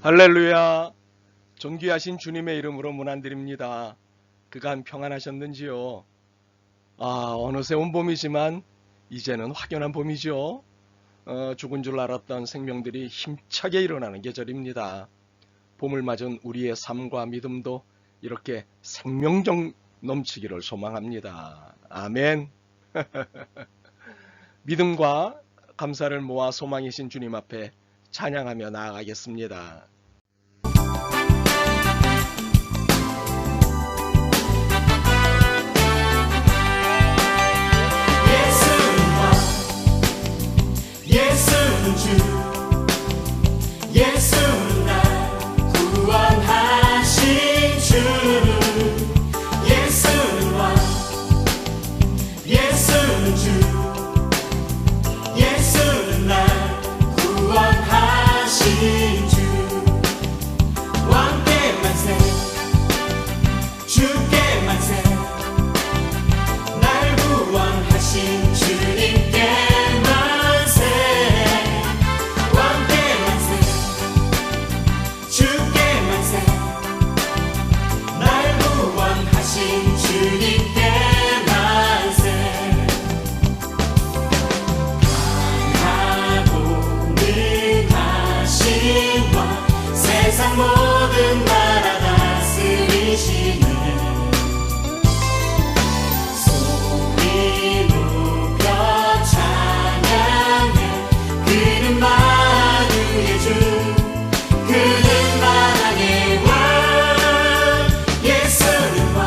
할렐루야! 존귀하신 주님의 이름으로 문안드립니다. 그간 평안하셨는지요? 어느새 온 봄이지만 이제는 확연한 봄이죠. 죽은 줄 알았던 생명들이 힘차게 일어나는 계절입니다. 봄을 맞은 우리의 삶과 믿음도 이렇게 생명력 넘치기를 소망합니다. 아멘. 믿음과 감사를 모아 소망이신 주님 앞에 찬양하며 나아가겠습니다. 예수는 주, 예수는 날 구원하신 주. 예수는 왕, 예수는 주, 예수는 날 구원하신 주. 왕께 만세, 주께 만세, 날 구원하신 주님께 세상 모든 나라 다스리시네. 소리 높여 찬양해. 그는 만유의 주, 그는 만왕의 왕. 예수는 왕,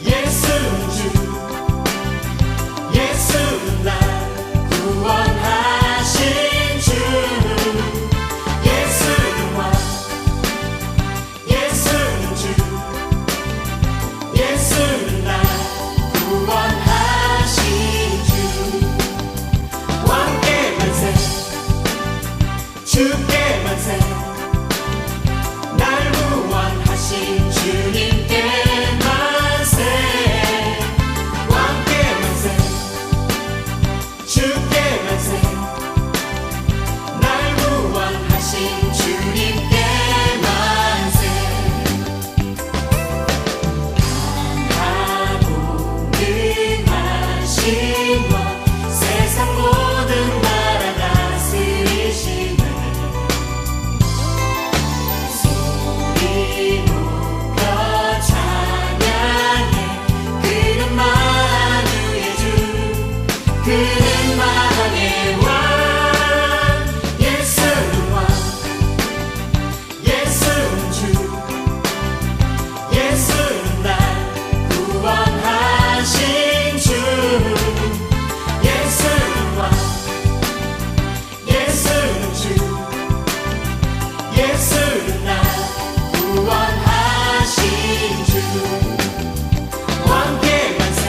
예수는 주, 예수는 날 구원하신 주. 주께 만세, 날 구원하신 주님께 만세. 왕께 만세, 주께 만세, 날 구원하신 주님께 만세. 강하고 능하신 왕, 세상 모든 나라 다스리시네. 그는 만왕의 왕. 예수는 왕, 예수는 주, 예수는 날 구원하신 주. 예수는 왕, 예수는 주, 예수는 날 구원하신 주. 왕께 만세,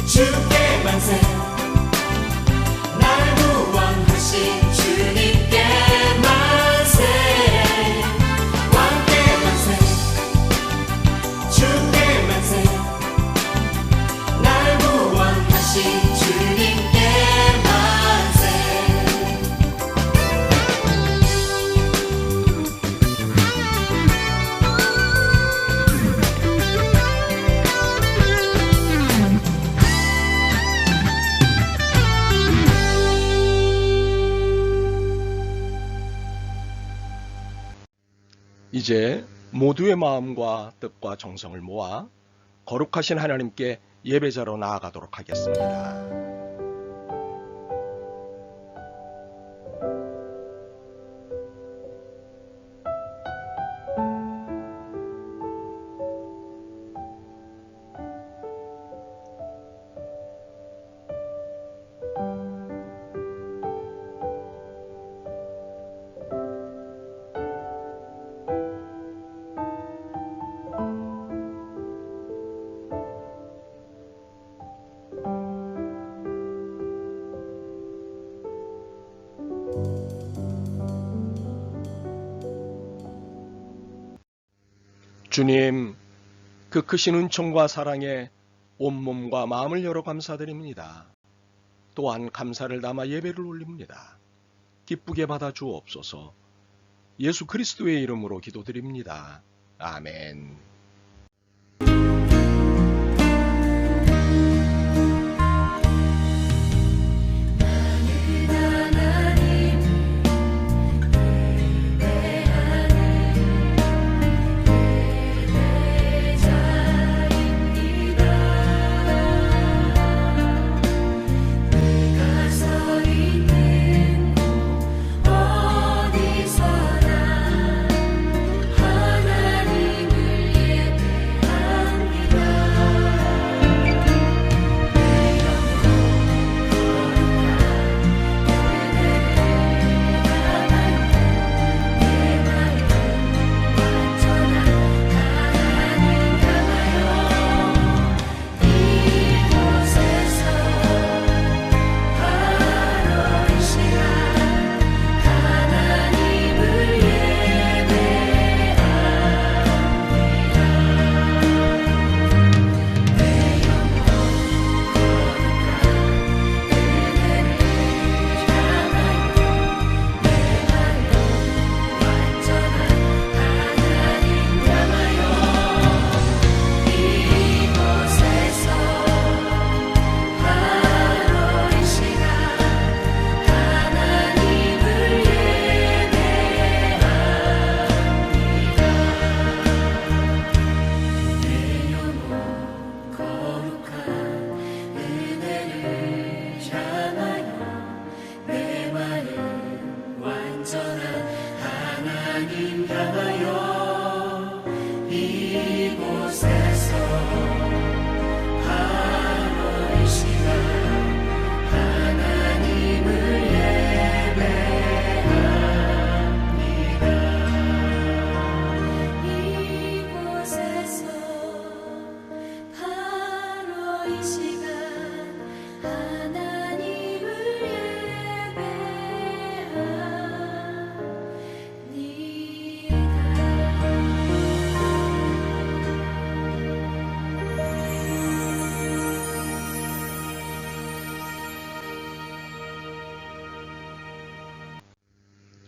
주께 만세, 날 구원하신 주님께 만세. 왕께 만세, 주께 만세, 날 구원하신 주님께 만세. 이제 모두의 마음과 뜻과 정성을 모아 거룩하신 하나님께 예배자로 나아가도록 하겠습니다. 주님, 그 크신 은총과 사랑에 온몸과 마음을 열어 감사드립니다. 또한 감사를 담아 예배를 올립니다. 기쁘게 받아 주옵소서. 예수 그리스도의 이름으로 기도드립니다. 아멘.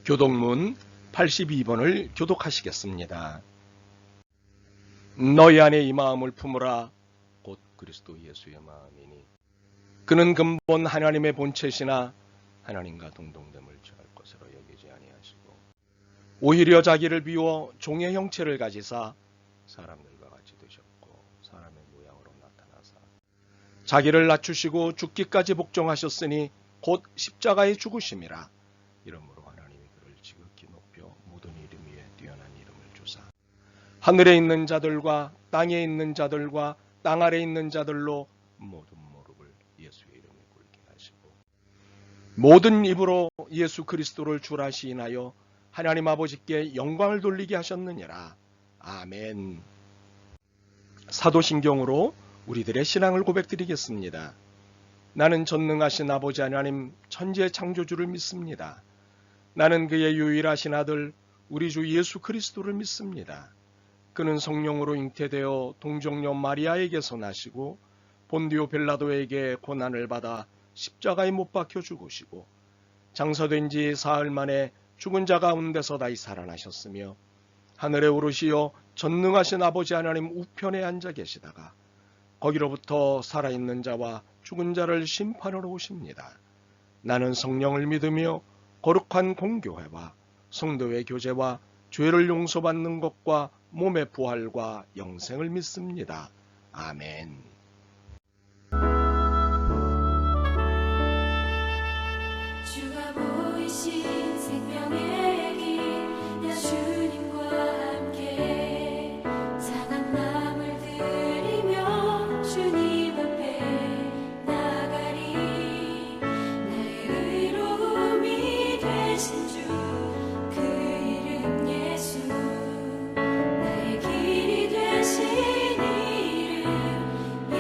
교독문 82번을 교독하시겠습니다. 너희 안에 이 마음을 품으라. 곧 그리스도 예수의 마음이니 그는 근본 하나님의 본체시나 하나님과 동등됨을 취할 것으로 여기지 아니하시고 오히려 자기를 비워 종의 형체를 가지사 사람들과 같이 되셨고 사람의 모양으로 나타나사 자기를 낮추시고 죽기까지 복종하셨으니 곧 십자가의 죽으심이라. 이러므로 하나님이 그를 지극히 높여 모든 이름 위에 뛰어난 이름을 주사 하늘에 있는 자들과 땅에 있는 자들과 땅 아래 있는 자들로 모든 무릎을 예수의 이름에 꿇게 하시고 모든 입으로 예수 그리스도를 주라 시인하여 하나님 아버지께 영광을 돌리게 하셨느니라. 아멘. 사도신경으로 우리들의 신앙을 고백드리겠습니다. 나는 전능하신 아버지 하나님 천지의 창조주를 믿습니다. 나는 그의 유일하신 아들 우리 주 예수 그리스도를 믿습니다. 그는 성령으로 잉태되어 동정녀 마리아에게서 나시고 본디오 빌라도에게 고난을 받아 십자가에 못 박혀 죽으시고 장사된 지 사흘 만에 죽은 자 가운데서 다시 살아나셨으며 하늘에 오르시어 전능하신 아버지 하나님 우편에 앉아 계시다가 거기로부터 살아있는 자와 죽은 자를 심판하러 오십니다. 나는 성령을 믿으며 거룩한 공교회와 성도의 교제와 죄를 용서받는 것과 몸의 부활과 영생을 믿습니다. 아멘. 주가 보이신 생명의 길 주님과 함께 상한 마음을 들이며 주님 앞에 나가리. 나의 의로움이 되신 주 그 이름 예수 나의 길이 되신 이름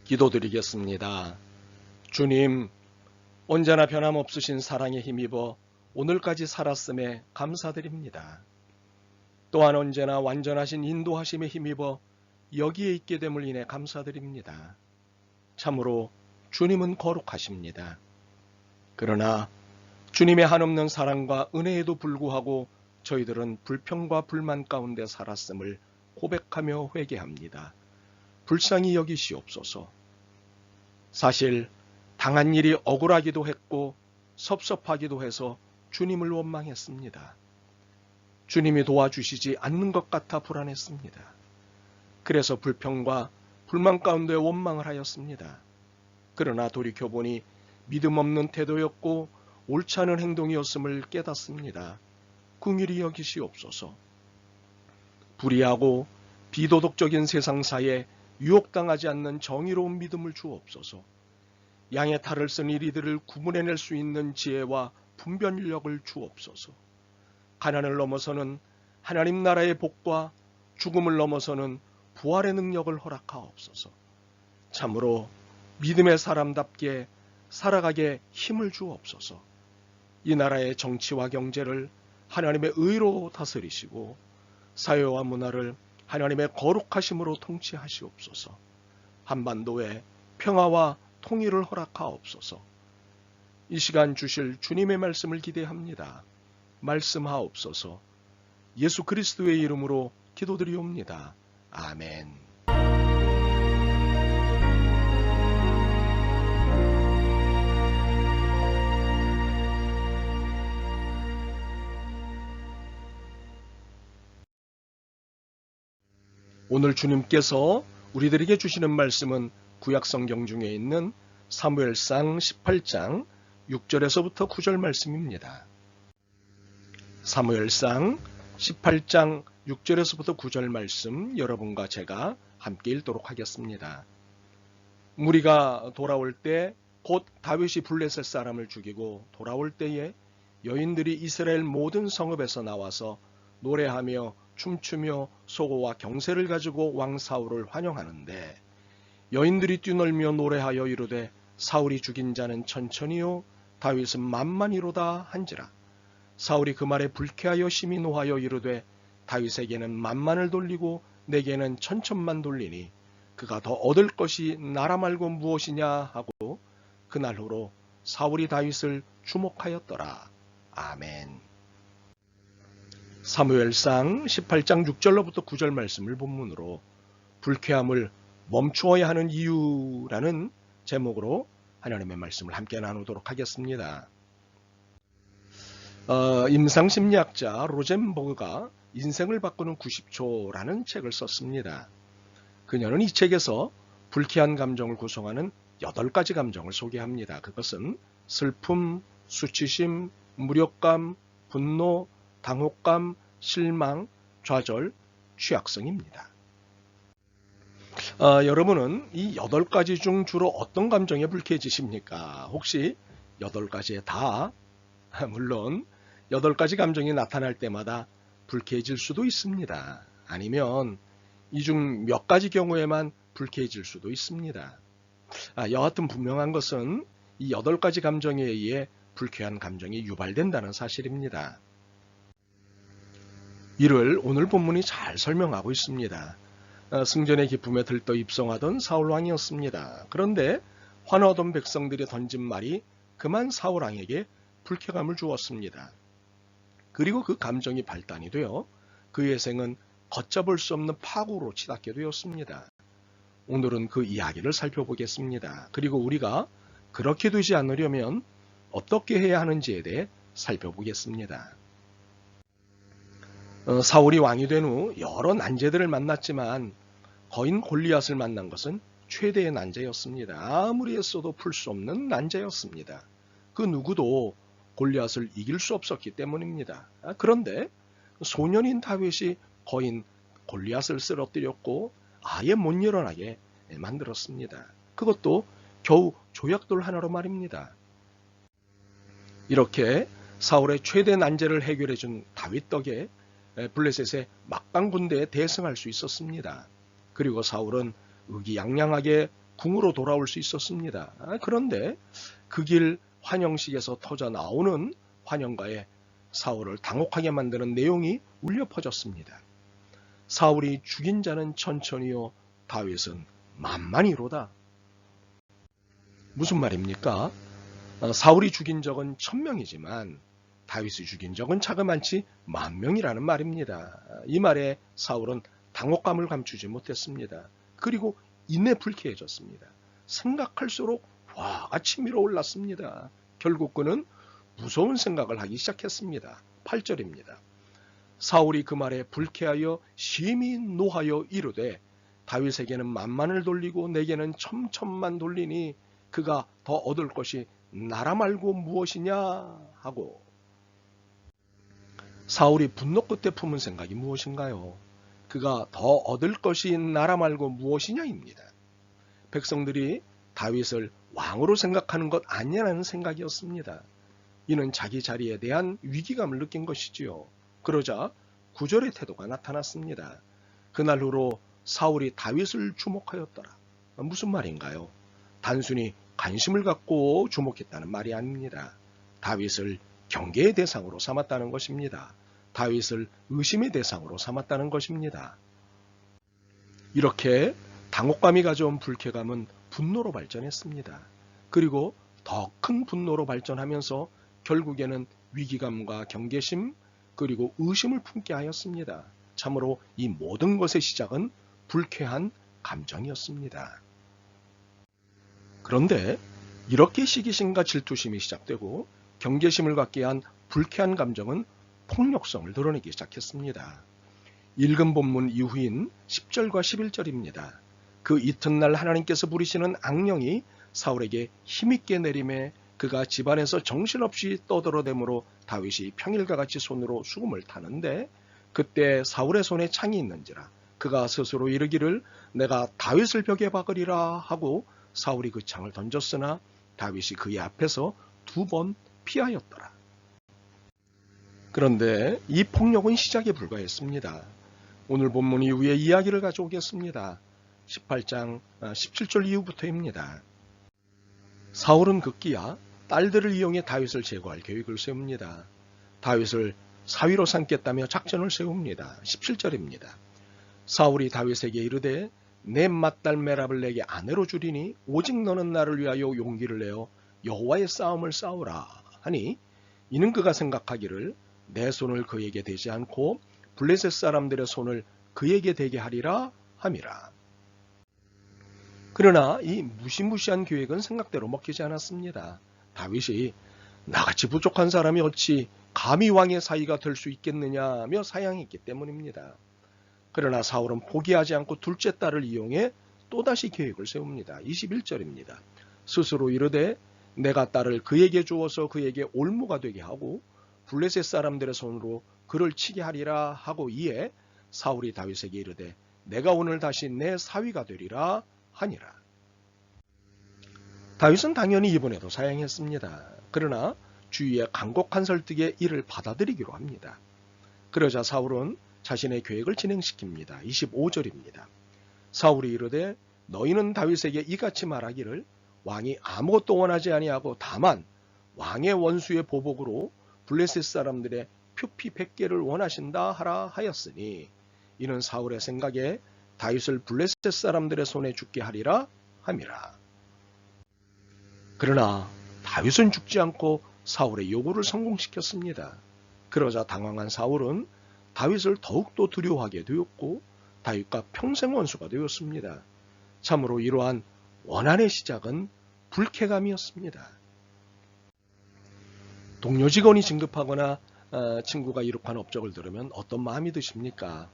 기도드리겠습니다. 주님, 언제나 변함없으신 사랑에 힘입어 오늘까지 살았음에 감사드립니다. 또한 언제나 완전하신 인도하심에 힘입어 여기에 있게 됨을 인해 감사드립니다. 참으로 주님은 거룩하십니다. 그러나 주님의 한없는 사랑과 은혜에도 불구하고 저희들은 불평과 불만 가운데 살았음을 고백하며 회개합니다. 불쌍히 여기시옵소서. 사실 당한 일이 억울하기도 했고 섭섭하기도 해서 주님을 원망했습니다. 주님이 도와주시지 않는 것 같아 불안했습니다. 그래서 불평과 불만 가운데 원망을 하였습니다. 그러나 돌이켜보니 믿음 없는 태도였고 옳지 않은 행동이었음을 깨닫습니다. 긍휼히 여기시옵소서. 불의하고 비도덕적인 세상사에 유혹당하지 않는 정의로운 믿음을 주옵소서. 양의 탈을 쓴 이리들을 구분해낼 수 있는 지혜와 분별력을 주옵소서. 가난을 넘어서는 하나님 나라의 복과 죽음을 넘어서는 부활의 능력을 허락하옵소서. 참으로 믿음의 사람답게 살아가게 힘을 주옵소서. 이 나라의 정치와 경제를 하나님의 의로 다스리시고 사회와 문화를 하나님의 거룩하심으로 통치하시옵소서. 한반도에 평화와 통일을 허락하옵소서. 이 시간 주실 주님의 말씀을 기대합니다. 말씀하옵소서. 예수 그리스도의 이름으로 기도드리옵니다. 아멘. 오늘 주님께서 우리들에게 주시는 말씀은 구약성경 중에 있는 사무엘상 18장 6절에서부터 9절 말씀입니다. 사무엘상 18장 6절에서부터 9절 말씀 여러분과 제가 함께 읽도록 하겠습니다. 무리가 돌아올 때 곧 다윗이 블레셋 사람을 죽이고 돌아올 때에 여인들이 이스라엘 모든 성읍에서 나와서 노래하며 춤추며 소고와 경세를 가지고 왕 사울을 환영하는데 여인들이 뛰놀며 노래하여 이르되 사울이 죽인 자는 천천히요 다윗은 만만히로다 한지라. 사울이 그 말에 불쾌하여 심히 노하여 이르되 다윗에게는 만만을 돌리고 내게는 천천만 돌리니 그가 더 얻을 것이 나라 말고 무엇이냐 하고 그날후로 사울이 다윗을 주목하였더라. 아멘. 사무엘상 18장 6절로부터 9절 말씀을 본문으로 불쾌함을 멈추어야 하는 이유라는 제목으로 하나님의 말씀을 함께 나누도록 하겠습니다. 임상심리학자 로젠버그가 인생을 바꾸는 90초라는 책을 썼습니다. 그녀는 이 책에서 불쾌한 감정을 구성하는 8가지 감정을 소개합니다. 그것은 슬픔, 수치심, 무력감, 분노, 당혹감, 실망, 좌절, 취약성입니다. 여러분은 이 8가지 중 주로 어떤 감정에 불쾌해지십니까? 혹시 8가지에 다, 물론 8가지 감정이 나타날 때마다 불쾌해질 수도 있습니다. 아니면 이 중 몇 가지 경우에만 불쾌해질 수도 있습니다. 여하튼 분명한 것은 이 8가지 감정에 의해 불쾌한 감정이 유발된다는 사실입니다. 이를 오늘 본문이 잘 설명하고 있습니다. 승전의 기쁨에 들떠 입성하던 사울왕이었습니다. 그런데 환호하던 백성들이 던진 말이 그만 사울왕에게 불쾌감을 주었습니다. 그리고 그 감정이 발단이 되어 그의 생은 걷잡을 수 없는 파국으로 치닫게 되었습니다. 오늘은 그 이야기를 살펴보겠습니다. 그리고 우리가 그렇게 되지 않으려면 어떻게 해야 하는지에 대해 살펴보겠습니다. 사울이 왕이 된 후 여러 난제들을 만났지만 거인 골리앗을 만난 것은 최대의 난제였습니다. 아무리 애써도 풀 수 없는 난제였습니다. 그 누구도 골리앗을 이길 수 없었기 때문입니다. 그런데 소년인 다윗이 거인 골리앗을 쓰러뜨렸고 아예 못 일어나게 만들었습니다. 그것도 겨우 조약돌 하나로 말입니다. 이렇게 사울의 최대 난제를 해결해 준 다윗 덕에 블레셋의 막강 군대에 대승할 수 있었습니다. 그리고 사울은 의기양양하게 궁으로 돌아올 수 있었습니다. 그런데 그 길 환영식에서 터져 나오는 환영가에 사울을 당혹하게 만드는 내용이 울려 퍼졌습니다. 사울이 죽인 자는 천천히요, 다윗은 만만히로다. 무슨 말입니까? 사울이 죽인 적은 1000명이지만 다윗이 죽인 적은 자그만치 10,000명이라는 말입니다. 이 말에 사울은 당혹감을 감추지 못했습니다. 그리고 이내 불쾌해졌습니다. 생각할수록 화가 치밀어 올랐습니다. 결국 그는 무서운 생각을 하기 시작했습니다. 8절입니다. 사울이 그 말에 불쾌하여 심히 노하여 이르되 다윗에게는 만만을 돌리고 내게는 천천만 돌리니 그가 더 얻을 것이 나라 말고 무엇이냐 하고. 사울이 분노 끝에 품은 생각이 무엇인가요? 그가 더 얻을 것이 나라 말고 무엇이냐입니다. 백성들이 다윗을 왕으로 생각하는 것 아니냐는 생각이었습니다. 이는 자기 자리에 대한 위기감을 느낀 것이지요. 그러자 9절의 태도가 나타났습니다. 그날 후로 사울이 다윗을 주목하였더라. 무슨 말인가요? 단순히 관심을 갖고 주목했다는 말이 아닙니다. 다윗을 경계의 대상으로 삼았다는 것입니다. 다윗을 의심의 대상으로 삼았다는 것입니다. 이렇게 당혹감이 가져온 불쾌감은 분노로 발전했습니다. 그리고 더 큰 분노로 발전하면서 결국에는 위기감과 경계심 그리고 의심을 품게 하였습니다. 참으로 이 모든 것의 시작은 불쾌한 감정이었습니다. 그런데 이렇게 시기심과 질투심이 시작되고 경계심을 갖게 한 불쾌한 감정은 폭력성을 드러내기 시작했습니다. 읽은 본문 이후인 10절과 11절입니다. 그 이튿날 하나님께서 부리시는 악령이 사울에게 힘있게 내림에 그가 집안에서 정신없이 떠들어대므로 다윗이 평일과 같이 손으로 수금을 타는데 그때 사울의 손에 창이 있는지라 그가 스스로 이르기를 내가 다윗을 벽에 박으리라 하고 사울이 그 창을 던졌으나 다윗이 그의 앞에서 2번 피하였더라. 그런데 이 폭력은 시작에 불과했습니다. 오늘 본문 이후에 이야기를 가져오겠습니다. 18장 17절 이후부터입니다. 사울은 급기야 딸들을 이용해 다윗을 제거할 계획을 세웁니다. 다윗을 사위로 삼겠다며 작전을 세웁니다. 17절입니다. 사울이 다윗에게 이르되 내 맏딸 메랍을 내게 아내로 주리니 오직 너는 나를 위하여 용기를 내어 여호와의 싸움을 싸우라 하니 이는 그가 생각하기를 내 손을 그에게 대지 않고 블레셋 사람들의 손을 그에게 대게 하리라 함이라. 그러나 이 무시무시한 계획은 생각대로 먹히지 않았습니다. 다윗이 나같이 부족한 사람이 어찌 감히 왕의 사위가 될 수 있겠느냐며 사양했기 때문입니다. 그러나 사울은 포기하지 않고 둘째 딸을 이용해 또다시 계획을 세웁니다. 21절입니다. 스스로 이르되 내가 딸을 그에게 주어서 그에게 올무가 되게 하고 블레셋 사람들의 손으로 그를 치게 하리라 하고 이에 사울이 다윗에게 이르되 내가 오늘 다시 내 사위가 되리라 하니라. 다윗은 당연히 이번에도 사양했습니다. 그러나 주위의 간곡한 설득에 이를 받아들이기로 합니다. 그러자 사울은 자신의 계획을 진행시킵니다. 25절입니다. 사울이 이르되 너희는 다윗에게 이같이 말하기를 왕이 아무것도 원하지 아니하고 다만 왕의 원수의 보복으로 블레셋 사람들의 표피 100개를 원하신다 하라 하였으니 이는 사울의 생각에 다윗을 블레셋 사람들의 손에 죽게 하리라 함이라. 그러나 다윗은 죽지 않고 사울의 요구를 성공시켰습니다. 그러자 당황한 사울은 다윗을 더욱더 두려워하게 되었고 다윗과 평생 원수가 되었습니다. 참으로 이러한 원한의 시작은 불쾌감이었습니다. 동료 직원이 진급하거나 친구가 이룩한 업적을 들으면 어떤 마음이 드십니까?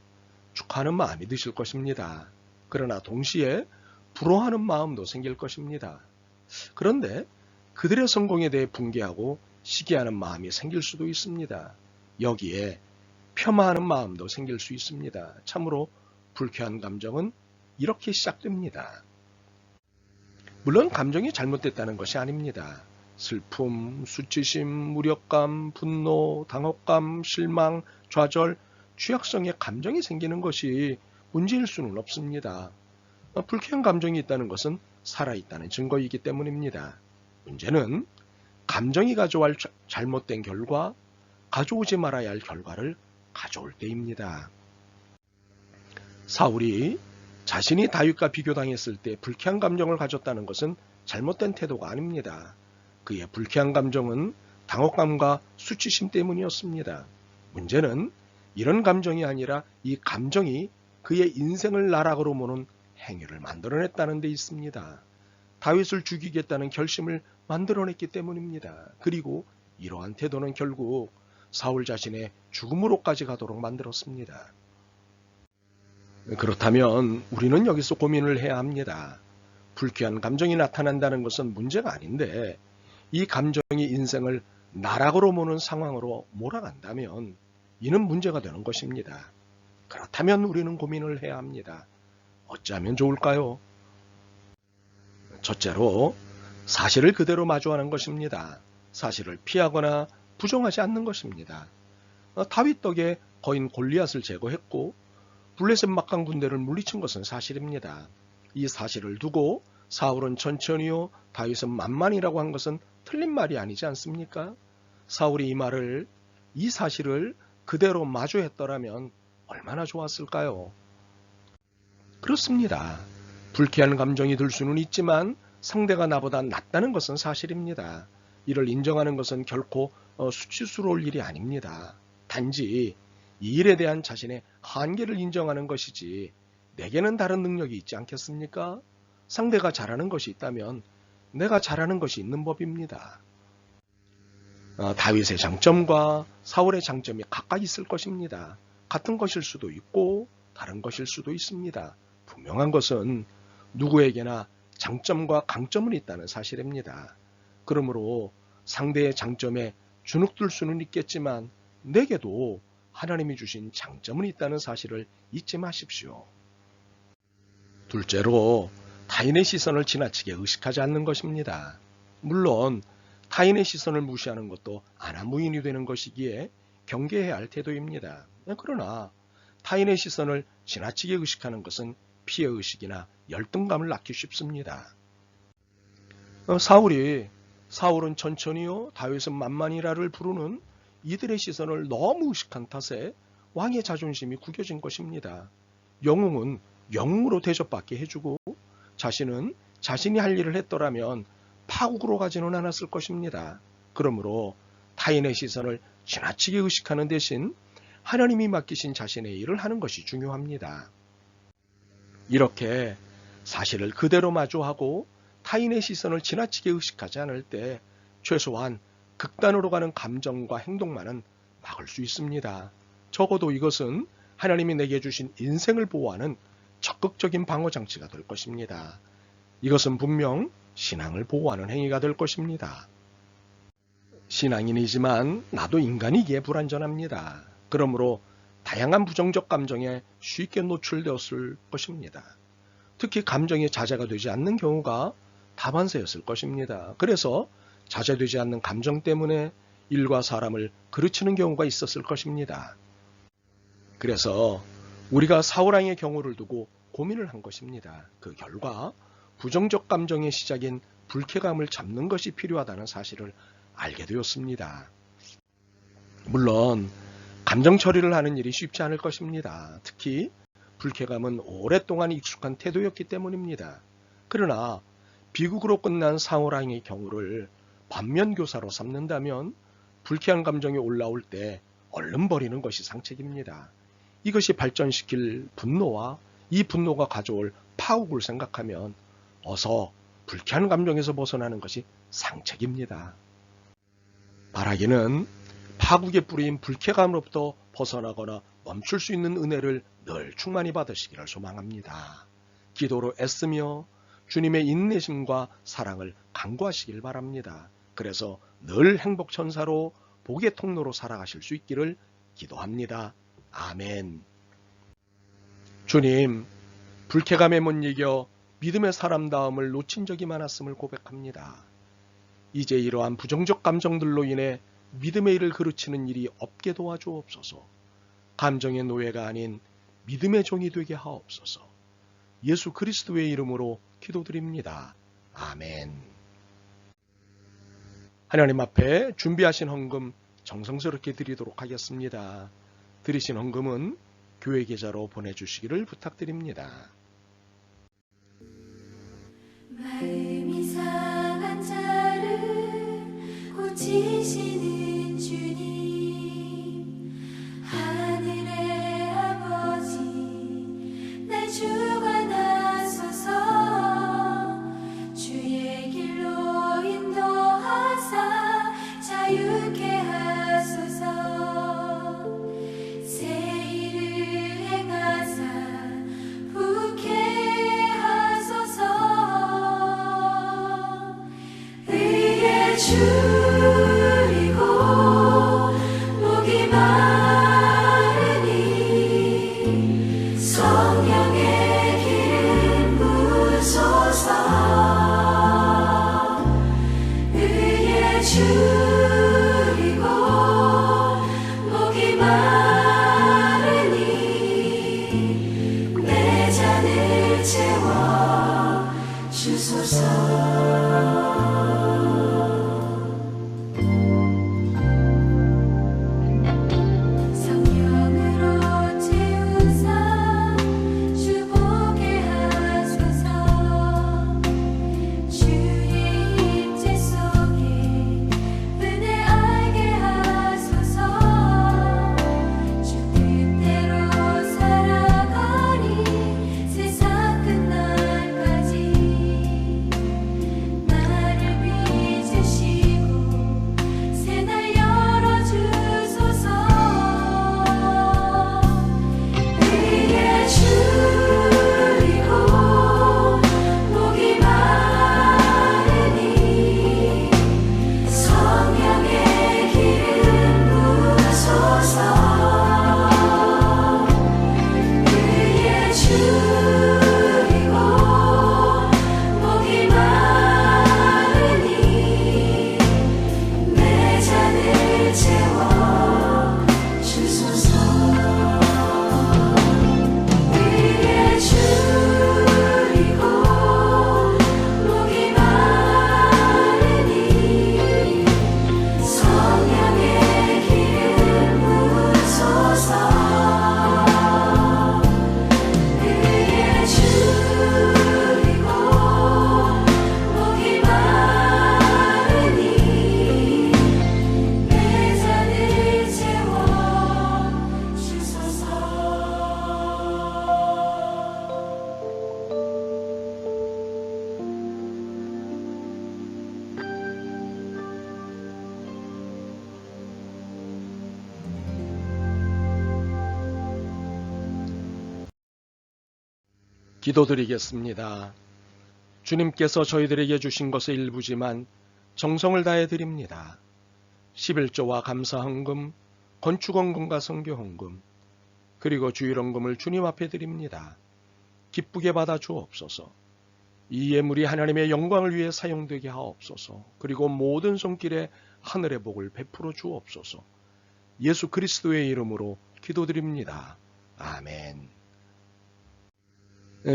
축하하는 마음이 드실 것입니다. 그러나 동시에 부러워하는 마음도 생길 것입니다. 그런데 그들의 성공에 대해 붕괴하고 시기하는 마음이 생길 수도 있습니다. 여기에 폄하하는 마음도 생길 수 있습니다. 참으로 불쾌한 감정은 이렇게 시작됩니다. 물론 감정이 잘못됐다는 것이 아닙니다. 슬픔, 수치심, 무력감, 분노, 당혹감, 실망, 좌절, 취약성의 감정이 생기는 것이 문제일 수는 없습니다. 불쾌한 감정이 있다는 것은 살아있다는 증거이기 때문입니다. 문제는 감정이 가져올 잘못된 결과, 가져오지 말아야 할 결과를 가져올 때입니다. 사울이 자신이 다윗과 비교당했을 때 불쾌한 감정을 가졌다는 것은 잘못된 태도가 아닙니다. 그의 불쾌한 감정은 당혹감과 수치심 때문이었습니다. 문제는 이런 감정이 아니라 이 감정이 그의 인생을 나락으로 모는 행위를 만들어냈다는 데 있습니다. 다윗을 죽이겠다는 결심을 만들어냈기 때문입니다. 그리고 이러한 태도는 결국 사울 자신의 죽음으로까지 가도록 만들었습니다. 그렇다면 우리는 여기서 고민을 해야 합니다. 불쾌한 감정이 나타난다는 것은 문제가 아닌데 이 감정이 인생을 나락으로 모는 상황으로 몰아간다면 이는 문제가 되는 것입니다. 그렇다면 우리는 고민을 해야 합니다. 어찌하면 좋을까요? 첫째로 사실을 그대로 마주하는 것입니다. 사실을 피하거나 부정하지 않는 것입니다. 다윗 덕에 거인 골리앗을 제거했고 블레셋 막강 군대를 물리친 것은 사실입니다. 이 사실을 두고 사울은 천천히요, 다윗은 만만이라고 한 것은 틀린 말이 아니지 않습니까? 사울이 이 사실을 그대로 마주했더라면 얼마나 좋았을까요? 그렇습니다. 불쾌한 감정이 들 수는 있지만 상대가 나보다 낫다는 것은 사실입니다. 이를 인정하는 것은 결코 수치스러울 일이 아닙니다. 단지 이 일에 대한 자신의 한계를 인정하는 것이지 내게는 다른 능력이 있지 않겠습니까? 상대가 잘하는 것이 있다면 내가 잘하는 것이 있는 법입니다. 다윗의 장점과 사울의 장점이 각각 있을 것입니다. 같은 것일 수도 있고 다른 것일 수도 있습니다. 분명한 것은 누구에게나 장점과 강점은 있다는 사실입니다. 그러므로 상대의 장점에 주눅들 수는 있겠지만 내게도 하나님이 주신 장점은 있다는 사실을 잊지 마십시오. 둘째로 타인의 시선을 지나치게 의식하지 않는 것입니다. 물론 타인의 시선을 무시하는 것도 아나무인이 되는 것이기에 경계해야 할 태도입니다. 그러나 타인의 시선을 지나치게 의식하는 것은 피해의식이나 열등감을 낳기 쉽습니다. 사울은 천천히요, 다윗은 만만이라를 부르는 이들의 시선을 너무 의식한 탓에 왕의 자존심이 구겨진 것입니다. 영웅은 영웅으로 대접받게 해주고 자신은 자신이 할 일을 했더라면 파국으로 가지는 않았을 것입니다. 그러므로 타인의 시선을 지나치게 의식하는 대신 하나님이 맡기신 자신의 일을 하는 것이 중요합니다. 이렇게 사실을 그대로 마주하고 타인의 시선을 지나치게 의식하지 않을 때 최소한 극단으로 가는 감정과 행동만은 막을 수 있습니다. 적어도 이것은 하나님이 내게 주신 인생을 보호하는 적극적인 방어장치가 될 것입니다. 이것은 분명 신앙을 보호하는 행위가 될 것입니다. 신앙인이지만 나도 인간이기에 불완전합니다. 그러므로 다양한 부정적 감정에 쉽게 노출되었을 것입니다. 특히 감정이 자제가 되지 않는 경우가 다반사였을 것입니다. 그래서 자제되지 않는 감정 때문에 일과 사람을 그르치는 경우가 있었을 것입니다. 그래서 우리가 사울왕의 경우를 두고 고민을 한 것입니다. 그 결과 부정적 감정의 시작인 불쾌감을 잡는 것이 필요하다는 사실을 알게 되었습니다. 물론 감정 처리를 하는 일이 쉽지 않을 것입니다. 특히 불쾌감은 오랫동안 익숙한 태도였기 때문입니다. 그러나 비극으로 끝난 사울왕의 경우를 반면교사로 삼는다면 불쾌한 감정이 올라올 때 얼른 버리는 것이 상책입니다. 이것이 발전시킬 분노와 이 분노가 가져올 파국을 생각하면 어서 불쾌한 감정에서 벗어나는 것이 상책입니다. 바라기는 파국의 뿌리인 불쾌감으로부터 벗어나거나 멈출 수 있는 은혜를 늘 충만히 받으시기를 소망합니다. 기도로 애쓰며 주님의 인내심과 사랑을 간구하시길 바랍니다. 그래서 늘 행복천사로 복의 통로로 살아가실 수 있기를 기도합니다. 아멘. 주님, 불쾌감에 못 이겨 믿음의 사람다움을 놓친 적이 많았음을 고백합니다. 이제 이러한 부정적 감정들로 인해 믿음의 일을 그르치는 일이 없게 도와주옵소서. 감정의 노예가 아닌 믿음의 종이 되게 하옵소서. 예수 그리스도의 이름으로 기도드립니다. 아멘. 하나님 앞에 준비하신 헌금 정성스럽게 드리도록 하겠습니다. 드리신 헌금은 교회 계좌로 보내주시기를 부탁드립니다. 마음이 상한 자를 고치시는 주님, 하늘의 아버지 날 주관하소서. 주의 길로 인도하사 자유케 하소서. 새 일을 행하사 부케 하소서. 의에 줄이고 목이 마르니 성령의 기름 부으소서. 의에 줄이고 목이 마르니 내 잔을 채워 주소서. 성령으로 채우사 주보게 하소서. 주의 임재 속에 은혜 알게 하소서. 주 뜻대로 살아가리 세상 끝날까지. 나를 빚으시고 새날 열어주소서. 의에 줄이고 목이 마르니 성령의 기름 부으소서. 의에 줄이고 목이 마르니 내 잔을 채워 주소서. 의에 줄이고 목이 마르니 성령의 기름 부으소서. 의에 줄이고 목이 마르니 내 잔을 채워 주소서. 기도드리겠습니다. 주님께서 저희들에게 주신 것의 일부지만 정성을 다해 드립니다. 11조와 감사헌금, 건축헌금과 선교헌금, 그리고 주일헌금을 주님 앞에 드립니다. 기쁘게 받아 주옵소서. 이 예물이 하나님의 영광을 위해 사용되게 하옵소서. 그리고 모든 손길에 하늘의 복을 베풀어 주옵소서. 예수 그리스도의 이름으로 기도드립니다. 아멘.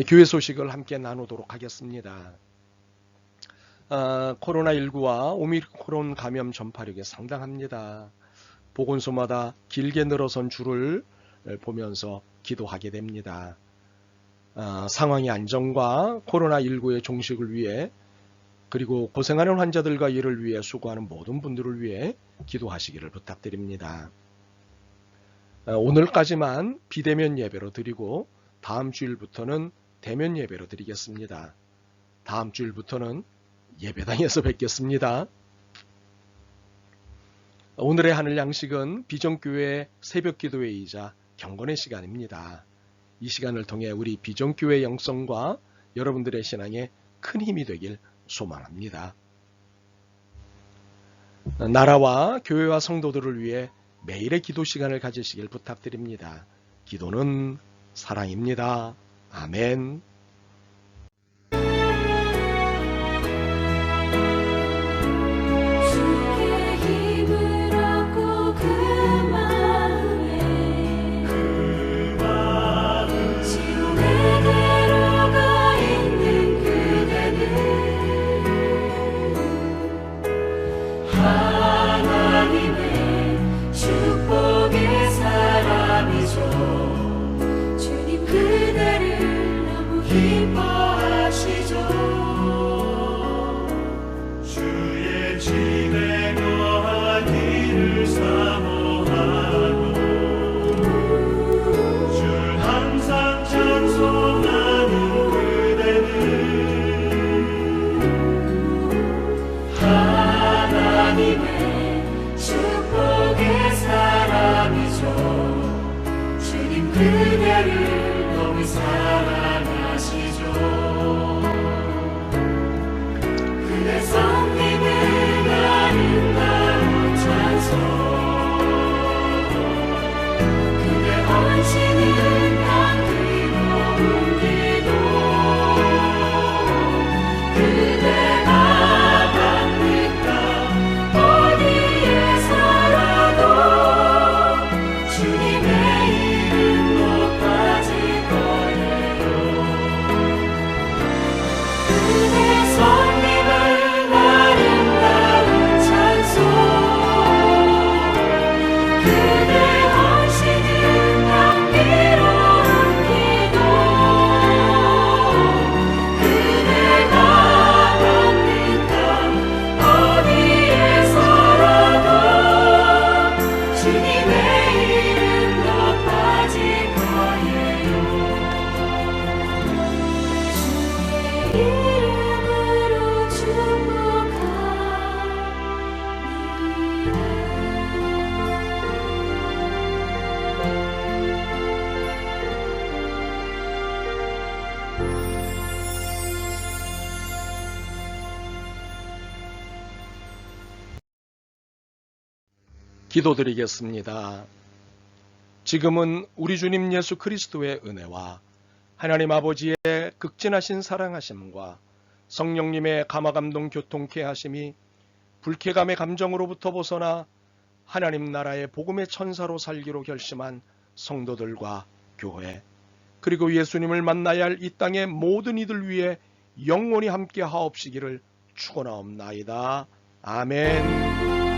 교회 소식을 함께 나누도록 하겠습니다. 코로나19와 오미크론 감염 전파력이 상당합니다. 보건소마다 길게 늘어선 줄을 보면서 기도하게 됩니다. 상황의 안정과 코로나19의 종식을 위해, 그리고 고생하는 환자들과 이를 위해 수고하는 모든 분들을 위해 기도하시기를 부탁드립니다. 오늘까지만 비대면 예배로 드리고 다음 주일부터는 대면 예배로 드리겠습니다. 다음 주일부터는 예배당에서 뵙겠습니다. 오늘의 하늘 양식은 비전교회 새벽 기도회이자 경건의 시간입니다. 이 시간을 통해 우리 비전교회 영성과 여러분들의 신앙에 큰 힘이 되길 소망합니다. 나라와 교회와 성도들을 위해 매일의 기도 시간을 가지시길 부탁드립니다. 기도는 사랑입니다. 아멘. 주의 힘을 얻고 그 마음에 지옥에게로 가 있는 그대 그대를 너무 사랑하시죠. 그대 성님은 아름다운 찬송, 그대 헌신은 향기로운 기도, 그대가 받니까 어디에 살아도 주님의 이름 높아질 거예요. 그대 성님은 아름다운 찬송, 그대 헌신은 향기로운 기도, 그대가 받는 땅 어디에 살아도 주님의 이름 높아질 거예요. 주의 이름으로 축복합니다. 기도드리겠습니다. 지금은 우리 주님 예수 그리스도의 은혜와 하나님 아버지의 극진하신 사랑하심과 성령님의 감화감동 교통케 하심이 불쾌감의 감정으로부터 벗어나 하나님 나라의 복음의 천사로 살기로 결심한 성도들과 교회, 그리고 예수님을 만나야 할 이 땅의 모든 이들 위해 영원히 함께 하옵시기를 축원하옵나이다. 아멘.